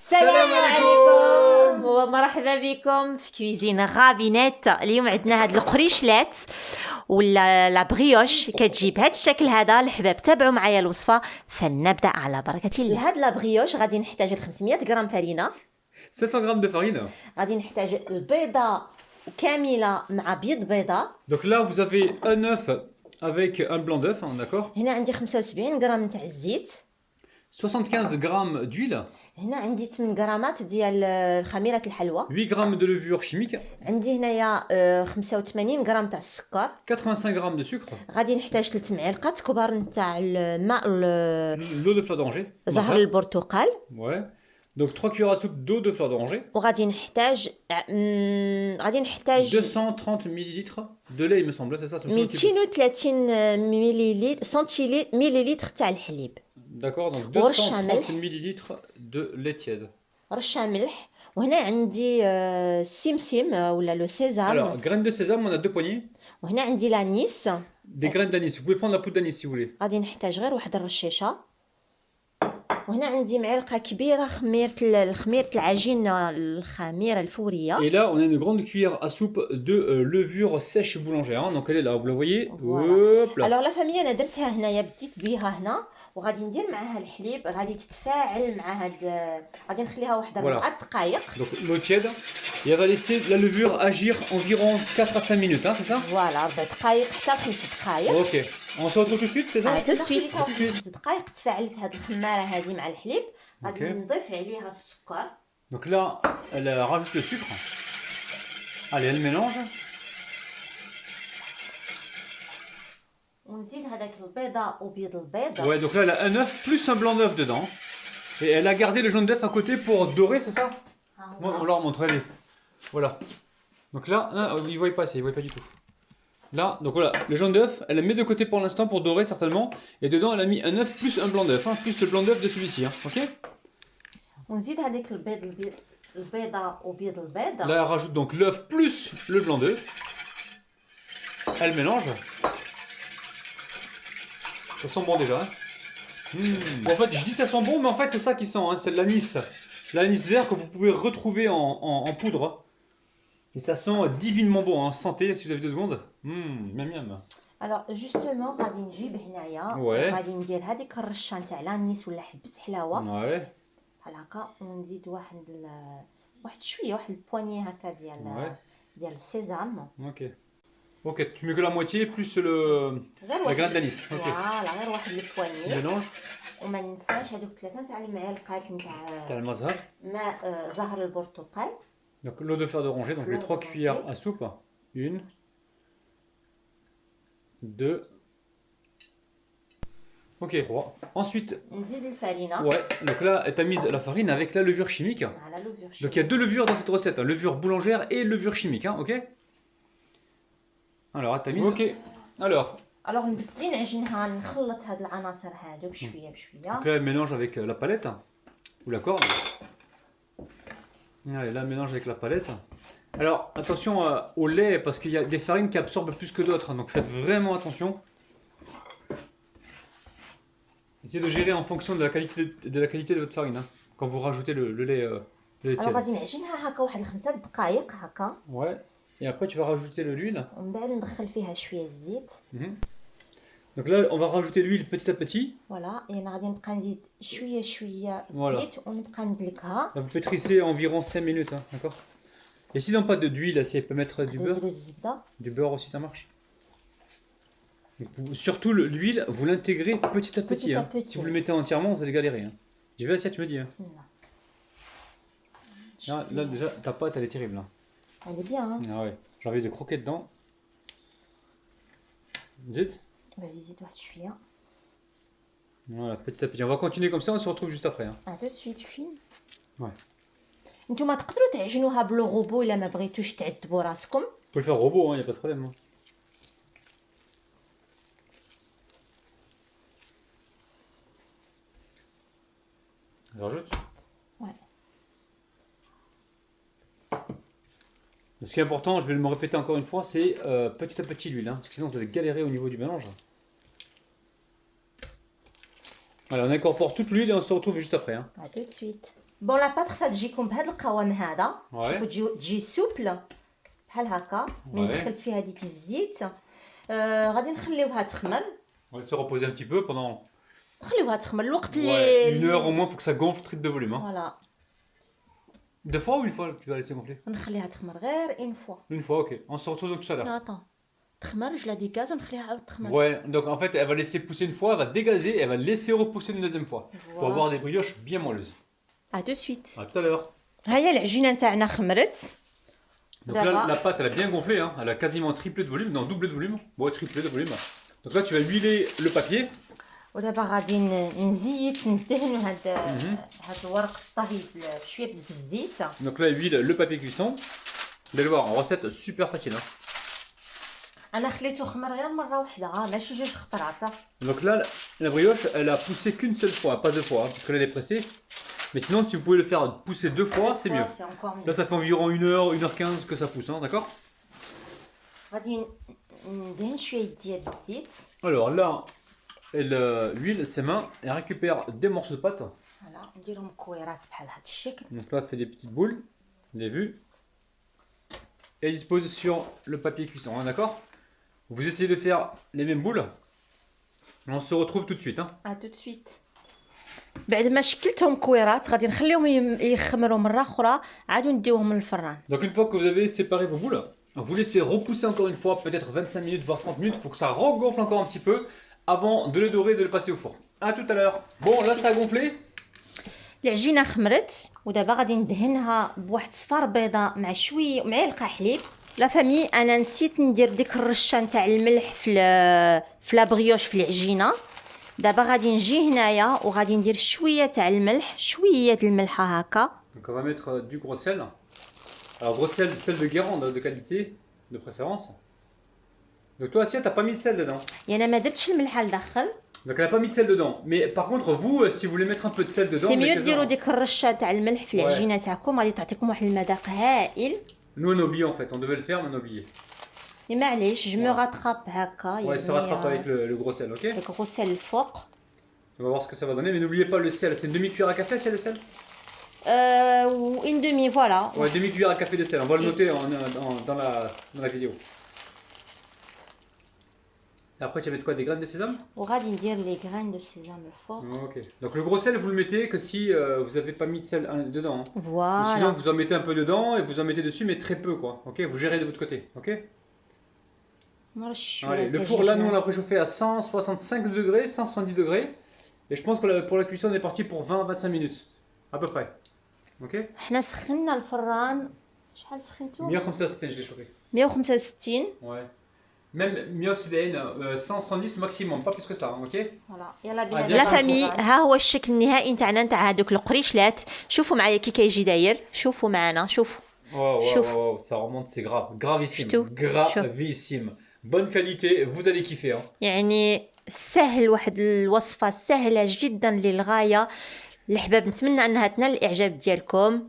السلام عليكم ومرحبا بكم في كويزين غابينيت. اليوم عندنا هاد القريشلات ولا لا بريوش كتجي بهذا الشكل هذا. الحباب تابعوا معايا الوصفه فلنبدا على بركه الله. لهاد لا بريوش غادي نحتاج 500 غرام فرينه، 500 grammes de farine. غادي نحتاج البيضه كامله مع بيض بيضه. Donc là, vous avez un œuf avec un blanc d'œuf, hein, d'accord. هنا عندي 75 غرام نتاع الزيت. 75 grammes d'huile. هنا عندي 8 غرامات ديال خميره الحلوى. 8 grammes de levure chimique. عندي هنايا 85 غرام تاع السكر. 85 grammes de sucre. غادي نحتاج 3 معالق كبار نتاع الماء L'eau de fleur d'oranger. زهر البرتقال. Ouais. Donc 3 cuillères à soupe d'eau de fleur d'oranger. وغادي نحتاج 230 millilitres de lait, il me semble, c'est ça, 230 مليلتر سنتيلتر مليلتر تاع الحليب. D'accord, donc 230 millilitres de lait tiède. رشه ملح. وهنا عندي السمسم ولا لو سيزام. Alors, graines de sésame, on a 2 poignées. وهنا عندي لانيس. Des graines d'anis, vous pouvez prendre la poudre d'anis si vous voulez. غادي نحتاج غير واحد الرشيشه. وهنا عندي معلقه كبيره خميره العجين الخميره الفوريه. Et là, on a une grande cuillère à soupe de levure sèche boulangère. Hein. Donc elle est là, vous la voyez. Hop là. Alors la famille انا درتها هنايا، بديت بيها هنا وغادي ندير معاها الحليب. غادي تتفاعل مع هاد، غادي نخليها واحد 4 دقائق. Donc l'eau tiède. Et elle va laisser la levure agir environ 4 à 5 minutes, hein, c'est ça? Voilà, 4 دقائق حتى 5 دقائق. Ok. On se retrouve tout de suite, c'est ça? tout de suite. 5 دقائق تفاعلت هاد الخماره هذه مع الحليب. غادي نضيف عليها السكر. Donc là, elle rajoute le sucre. Allez, elle mélange. ونزيد هذاك البيضه وبيض البيض. Ouais, donc là, elle a un œuf plus un blanc d'œuf dedans. Et elle a gardé le jaune d'œuf à côté pour dorer, c'est ça? Moi, on leur montre, allez. Voilà. Donc là, non, ils ne voient pas ça, ils ne voient pas du tout. Là, donc voilà, le jaune d'œuf, elle le met de côté pour l'instant pour dorer certainement. Et dedans, elle a mis un œuf plus un blanc d'œuf, hein, plus le blanc d'œuf de celui-ci, hein, ok? ونزيد هذاك البيضه وبيض البيض. Là, elle rajoute donc l'œuf plus le blanc d'œuf. Elle mélange. Ça sent bon déjà. Hein. Bon, en fait, je dis ça sent bon, mais en fait, c'est ça qui sent. Hein. C'est de l'anis. L'anis vert que vous pouvez retrouver en poudre. Et ça sent divinement bon. Hein. Santé, si vous avez 2 secondes. Miam miam. Alors, justement, غادي نجيب هنايا وغادي ندير هذيك الرشه نتاع لانيس ولا حبه حلاوه. Ouais. بحال هكا. ونزيد واحد شويه، واحد البواني هكا ديال السيزام. Ok. Ok, tu mets que la moitié plus la graine d'anis. Ok. فوالا، غير واحد البواني. Mélange. وما ننساش هذوك 3 تاع المعالق T'as le mazhar. ماء زهر البرتقال. Donc l'eau de fleur d'oranger, donc les 3 cuillères à soupe. 1, 2, ok, 3. Ensuite, نزيد الفرينه. ouais, donc là, tu as mis la farine avec la levure chimique. على لوفير. Donc il y a 2 levures dans cette recette, hein, levure boulangère et levure chimique, hein, ok? Alors, tu as mis. Ok, alors. Alors نبدي نعجنها، نخلط هاد العناصر هادو بشويه بشويه. Donc là, elle mélange avec la palette ou la corde. Allez, là, elle mélange avec la palette. Alors, attention au lait parce qu'il y a des farines qui absorbent plus que d'autres, donc faites vraiment attention. Essayez de gérer en fonction de la qualité de votre farine, hein, quand vous rajoutez le lait tiède. Alors غادي نعجنها هكا واحد 5 دقائق هكا. Ouais. Et après, tu vas rajouter de l'huile. ومن بعد ندخل فيها شويه الزيت. Donc là, on va rajouter l'huile petit à petit. فوالا، يعني غادي نبقى نزيد شويه شويه Voilà. الزيت ونبقى ندلكها. Là, vous pétrissez environ 5 minutes, hein, d'accord? Et s'ils n'ont pas d'huile, si elle peut mettre du beurre. نديرو الزبده. Du beurre aussi, ça marche. Donc, surtout l'huile, vous l'intégrez petit à petit. Hein. Si vous le mettez entièrement, vous allez galérer. Hein. J'ai vu l'assiette, tu me dis. Hein. Là, déjà, ta pâte, elle est terrible. Hein. Elle est bien. Hein. Ah ouais, j'ai envie de croquer dedans. Zit. Vas-y, زيد واحد شويه. Voilà, petit à petit. On va continuer comme ça, on se retrouve juste après. Hein. tout de suite فين. Ouais. نتوما تقدروا تعجنوها بلو غوبو الا ما بغيتوش تعذبوا راسكم. Vous pouvez le faire robot, il n'y a pas de problème. Hein. J'ajoute. Ouais. Ce qui est important, je vais me répéter encore une fois, c'est petit à petit l'huile, hein, parce que sinon vous allez galérer au niveau du mélange. Voilà, on incorpore toute l'huile et on se retrouve juste après. Hein. À tout de suite. بون لا باتر سا تجيكم بهذا القوام هذا Ouais. شوفوا تجي سوبل بحال هكا من Ouais. دخلت فيها ديك الزيت غادي نخليوها تخمر On va se reposer un petit peu pendant نخليوها تخمر الوقت ouais, اللي 1 heure au moins, faut que ça gonfle très de volume. Hein. فوالا 2 fois ou 1 fois que tu vas laisser gonfler? ونخليها تخمر غير اون فوا 1 fois, ok. On se retrouve donc tout à l'heure. ناطا تخمر جو لا ديكاز ونخليها عاود تخمر Ouais, donc en fait, elle va laisser pousser une fois, elle va dégazer, elle va laisser repousser une deuxième fois. Pour Voilà. avoir des brioches bien moelleuses. ا دو سويت À tout à l'heure. ها هي العجينه نتاعنا خمرت Donc D'abord. là, la pâte, elle a bien gonflé, hein. Elle a quasiment triplé de volume, non, doublé de volume. Bon, triplé de volume. Donc là, tu vas huiler le papier. ودابا غادي نزيت ندهن هاد الورق الطهي بشويه بالزيت Donc là, huile le papier cuisson. Vous allez voir, recette super facile. Hein. انا خليته خمر غير مره واحده ماشي جوج خطرات Donc là, la brioche, elle a poussé qu'une seule fois, pas 2 fois, hein, parce que là, elle est pressée. Mais sinon, si vous pouvez le faire pousser 2 fois, c'est mieux. سي انكور Là, ça fait environ 1 heure, 1h15 que ça pousse, hein, d'accord? غادي ندهن شويه ديال بالزيت Alors là, elle huile ses mains et récupère des morceaux de pâte. فوالا نديرهم كويرات بحال هاد الشكل Donc là, elle fait des petites boules, vous avez vu. Et elle dispose sur le papier cuisson, hein, d'accord? Vous essayez de faire les mêmes boules. On se retrouve tout de suite. Hein. تو سويت بعد ما شكلتهم كويرات غادي نخليهم يخمروا مره اخرى عادو نديوهم للفران Donc une fois que vous avez séparé vos boules, vous laissez repousser encore une fois, peut-être 25 minutes, voire 30 minutes. Il faut que ça regonfle encore un petit peu avant de le dorer et de le passer au four. A tout à l'heure. Bon, là ça a gonflé. العجينه خمرت ودابا غادي ندهنها بواحد صفار بيضاء مع شويه معلقه حليب لا فامي انا نسيت ندير ديك الرشه نتاع الملح في لا بريوش في العجينه دابا غادي نجي هنايا وغادي ندير شويه تاع الملح شويه د الملحه هكا Donc on va mettre du gros sel. Alors gros sel de Guérande de qualité, de préférence. Donc toi aussi t'as pas mis de sel dedans. يعني ما درتش الملحه لداخل Donc elle a pas mis de sel dedans. Mais par contre vous, si vous voulez mettre un peu de sel dedans, سي ميو mettez-en. ديروا ديك الرشه تاع الملح في العجينه تاعكم غادي تعطيكم واحد المذاق هائل Nous on a oublié en fait, on devait le faire mais on a oublié. مي معليش جو مو غاتخاب هكا Ouais, ça rattrape avec le gros sel, ok? ديك غسل الفوق On va voir ce que ça va donner, mais n'oubliez pas le sel. C'est une demi-cuillère à café, c'est le sel? وان دومي فوالا Ouais, demi-cuillère à café de sel. On va le noter dans la vidéo. Et après, tu vas mettre quoi? Des graines de sésame? وغادي ندير لي غران دو سيزام الفوق Ok. Donc le gros sel, vous le mettez que si vous n'avez pas mis de sel dedans. Hein. Ou sinon, فوالا vous en mettez un peu dedans et vous en mettez dessus, mais très peu, quoi. Ok? Vous gérez de votre côté. Ok? نرش Allez, le شويه four, là, nous, on l'a préchauffé à 165 degrés, 170 degrés. Et je pense que pour la cuisson, on est parti pour 20-25 minutes. À peu près. Ok? حنا سخنا الفران شحال سخنتو 165, je l'ai chauffé. 165 Ouais. Même 170 maximum, pas plus que ça, ok? فوالا يلا Ah, بينا bien لا ça, فامي الفران. ها هو الشكل النهائي نتاعنا نتاع هذوك القريشلات شوفوا معايا كي كيجي داير شوفوا معنا شوفوا Chauffe. Ça remonte, c'est grave. Gravissime. Ch'tou. Gravissime. Bonne qualité, vous allez kiffer. Hein. يعني سهل واحد الوصفة سهلة جدا للغاية الحباب نتمنى انها تنال الاعجاب ديالكم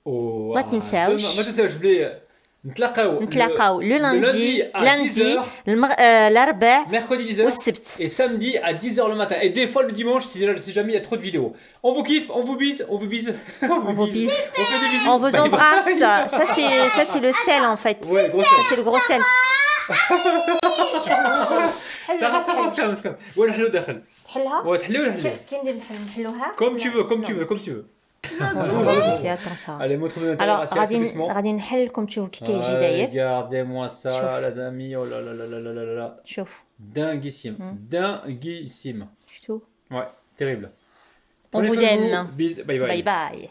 Oh, ما تنساوش. ما تنساوش بلي نتلاقاو لو لاندي lundi à 10h, الاربع mercredi 10h والسبت et samedi à 10h le matin et des fois le dimanche si jamais il y a trop de vidéos. On vous kiffe, on vous bise, on vous bise. On vous bise. On fait des bisous. on vous Bye embrasse bye. ça c'est le sel en fait Ouais, gros sel. c'est le gros sel Ça reste calme. Ouais, نحلو داخل. تحلها Ouais, تحلو. كي ندير نحلوها Comme tu veux. Allez, montre-nous l'intérieur alors assez rapidement. غادي نحل لكم تشوفوا كي كيجي داير Regardez-moi ça, Chauffe. les amis. Oh là là là là là là là. شوف Dinguissime. Dinguissime. شفتوا Ouais, terrible. On Prenez vous soin de aime. Bis, bye bye. باي باي